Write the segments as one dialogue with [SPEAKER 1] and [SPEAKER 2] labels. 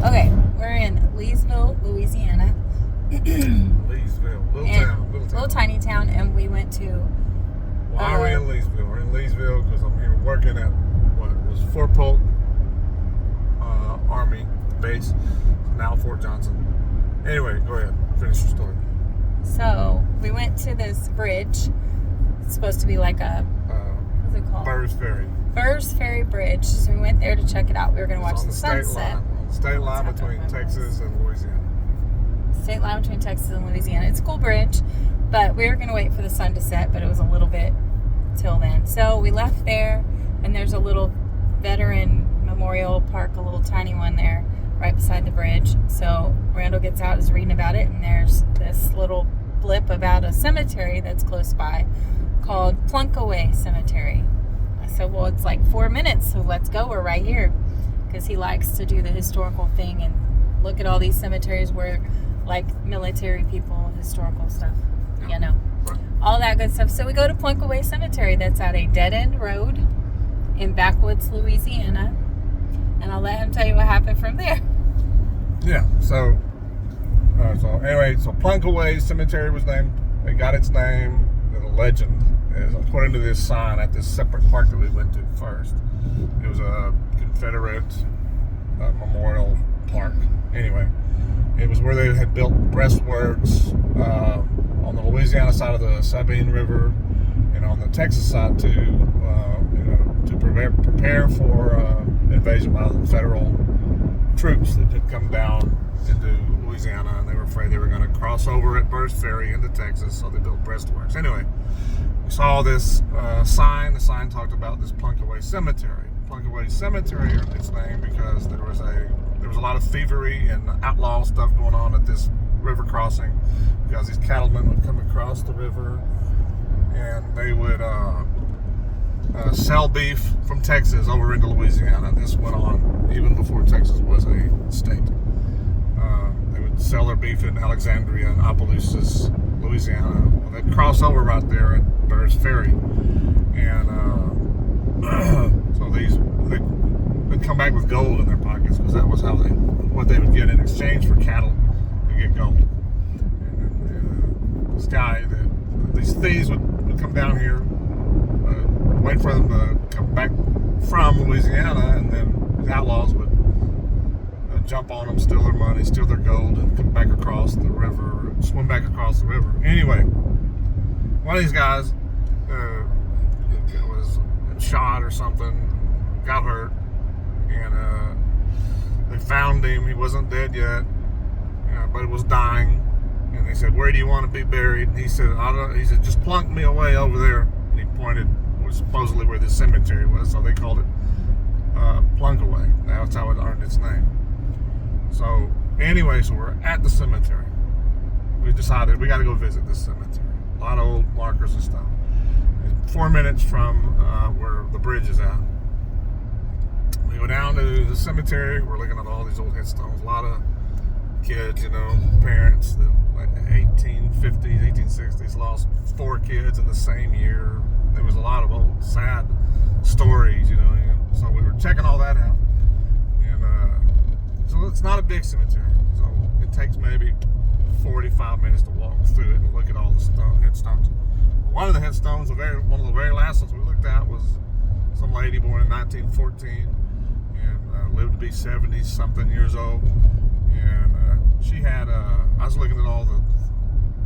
[SPEAKER 1] Okay, we're in Leesville, Louisiana.
[SPEAKER 2] Leesville,
[SPEAKER 1] little tiny town, and we went to.
[SPEAKER 2] Why are we in Leesville? We're in Leesville because I'm here working at what was Fort Polk Army Base, now Fort Johnson. Anyway, go ahead, finish your story.
[SPEAKER 1] So we went to this bridge. It's supposed to be like a what's it called?
[SPEAKER 2] Burrs Ferry.
[SPEAKER 1] Burrs Ferry Bridge. So we went there to check it out. We were going to watch the sunset.
[SPEAKER 2] On the state line between Texas and Louisiana.
[SPEAKER 1] State line between Texas and Louisiana. It's a cool bridge, but we were going to wait for the sun to set, but it was a little bit till then. So we left there, and there's a little veteran memorial park, a little tiny one there right beside the bridge. So Randall gets out, is reading about it, and there's this little blip about a cemetery that's close by called Plunkaway Cemetery. I said, well, it's like 4 minutes, so let's go. We're right here. Because he likes to do the historical thing and look at all these cemeteries where, like, military people, historical stuff, you know, all that good stuff. So we go to Plunkaway Cemetery. That's at a dead-end road in backwoods Louisiana. And I'll let him tell you what happened from there.
[SPEAKER 2] Yeah, so Plunkaway Cemetery was named. It got its name. The legend is, according to this sign at this separate park that we went to first, it was a Confederate memorial park. Anyway, it was where they had built breastworks on the Louisiana side of the Sabine River, and on the Texas side to prepare for invasion by the federal troops that had come down into Louisiana, and they were afraid they were going to cross over at Burrs Ferry into Texas, so they built breastworks. Anyway, we saw this sign. The sign talked about this Plunkaway Cemetery. Plunkaway Cemetery earned its name because there was a lot of thievery and outlaw stuff going on at this river crossing, because these cattlemen would come across the river and they would sell beef from Texas over into Louisiana. This went on even before Texas was a state. They would sell their beef in Alexandria and Opelousas, Louisiana. Well, they'd cross over right there at Burrs Ferry, and so they'd come back with gold in their pockets, because that was what they would get in exchange for cattle. They get gold. And these thieves would come down here, wait for them to come back from Louisiana, and then the outlaws would jump on them, steal their money, steal their gold, and come back across the river, swim back across the river. Anyway, one of these guys was shot or something, got hurt, and they found him. He wasn't dead yet, but he was dying. And they said, "Where do you want to be buried?" And he said, He said, "Just plunk me away over there." And he pointed supposedly where this cemetery was, so they called it Plunkaway. That's how it earned its name. So anyway, so we're at the cemetery. We decided we got to go visit this cemetery. A lot of old markers and stuff. It's 4 minutes from where the bridge is at. We go down to the cemetery. We're looking at all these old headstones. A lot of kids, parents that like 1850s, 1860s lost 4 kids in the same year. There was a lot of old sad stories, so we were checking all that out. And so it's not a big cemetery, so it takes maybe 45 minutes to walk through it and look at all the headstones. One of the headstones, one of the very last ones we looked at, was some lady born in 1914 and lived to be 70-something years old. And she had, I was looking at all the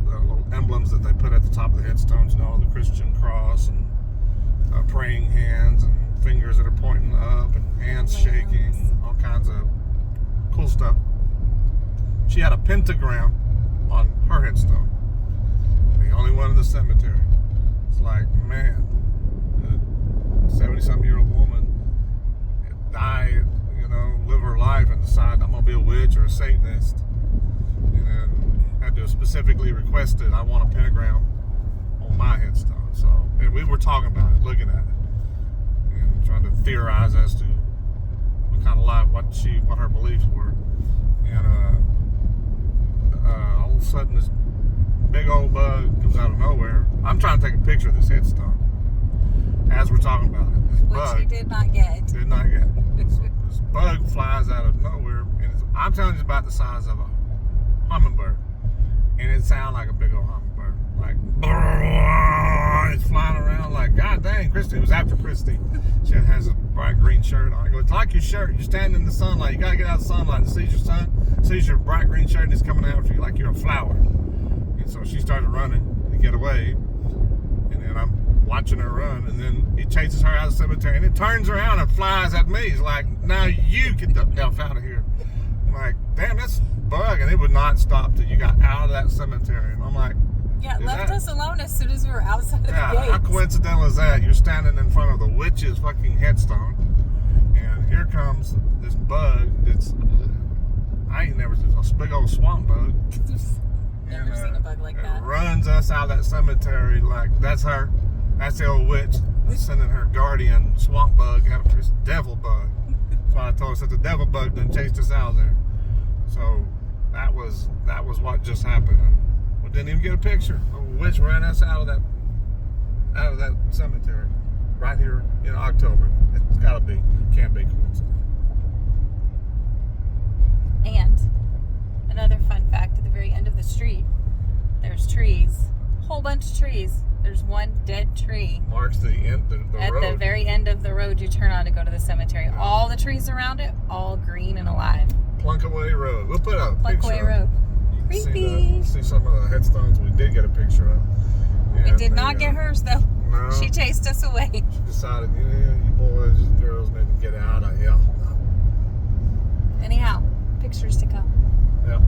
[SPEAKER 2] little emblems that they put at the top of the headstones, the Christian cross and praying hands and fingers that are pointing up and hands shaking, all kinds of cool stuff. She had a pentagram on her headstone, the only one in the cemetery. It's like, man, a 70-something-year-old woman died, live her life and decide I'm going to be a witch or a Satanist, and then had to specifically request it. I want a pentagram on my headstone. So, and we were talking about it, looking at it, and trying to theorize as to what kind of life, what her beliefs were. And all of a sudden, this big old bug comes out of nowhere. I'm trying to take a picture of this headstone as we're talking about it.
[SPEAKER 1] Which you did not get.
[SPEAKER 2] Did not get. This bug flies out of nowhere, and I'm telling you, it's about the size of a hummingbird. And it sounds like a big old hummingbird. Like, it's flying around like, God dang, Christy. It was after Christy. She has a bright green shirt on. I go, it's like your shirt. You're standing in the sunlight. You got to get out of the sunlight to see your sun. Sees your bright green shirt and it's coming after you like you're a flower. And so she started running to get away. And then I'm watching her run. And then he chases her out of the cemetery. And it turns around and flies at me. He's like, now you get the F out of here. I'm like, damn, that's bug. And it would not stop till you got out of that cemetery. And I'm like,
[SPEAKER 1] Yeah, it left us alone as soon as we were outside of the
[SPEAKER 2] yeah,
[SPEAKER 1] gate.
[SPEAKER 2] how coincidental is that? You're standing in front of the witch's fucking headstone, and here comes this bug. I ain't never seen a big old swamp bug.
[SPEAKER 1] Never seen a bug like
[SPEAKER 2] it
[SPEAKER 1] that.
[SPEAKER 2] Runs us out of that cemetery like that's her. That's the old witch sending her guardian swamp bug after this devil bug. That's why I told us that the devil bug done chased us out there. So that was what just happened. And we didn't even get a picture. A witch ran us out of that cemetery right here in October. It's gotta be, can't be coincidence.
[SPEAKER 1] And another fun fact, at the very end of the street, there's trees. A whole bunch of trees. There's one dead tree.
[SPEAKER 2] Marks the end, the
[SPEAKER 1] At
[SPEAKER 2] road.
[SPEAKER 1] the very end of the road you turn on to go to the cemetery.
[SPEAKER 2] Yeah.
[SPEAKER 1] All the trees around it, all green and alive.
[SPEAKER 2] Plunkaway Road. We'll put a
[SPEAKER 1] Plunkaway
[SPEAKER 2] picture.
[SPEAKER 1] Road.
[SPEAKER 2] You can
[SPEAKER 1] Creepy.
[SPEAKER 2] see some of the headstones we did get a picture of.
[SPEAKER 1] We
[SPEAKER 2] And
[SPEAKER 1] did not
[SPEAKER 2] they,
[SPEAKER 1] get hers though.
[SPEAKER 2] No.
[SPEAKER 1] She chased us away.
[SPEAKER 2] She decided, you boys and girls need to get out of here.
[SPEAKER 1] Anyhow, pictures to come.
[SPEAKER 2] Yeah.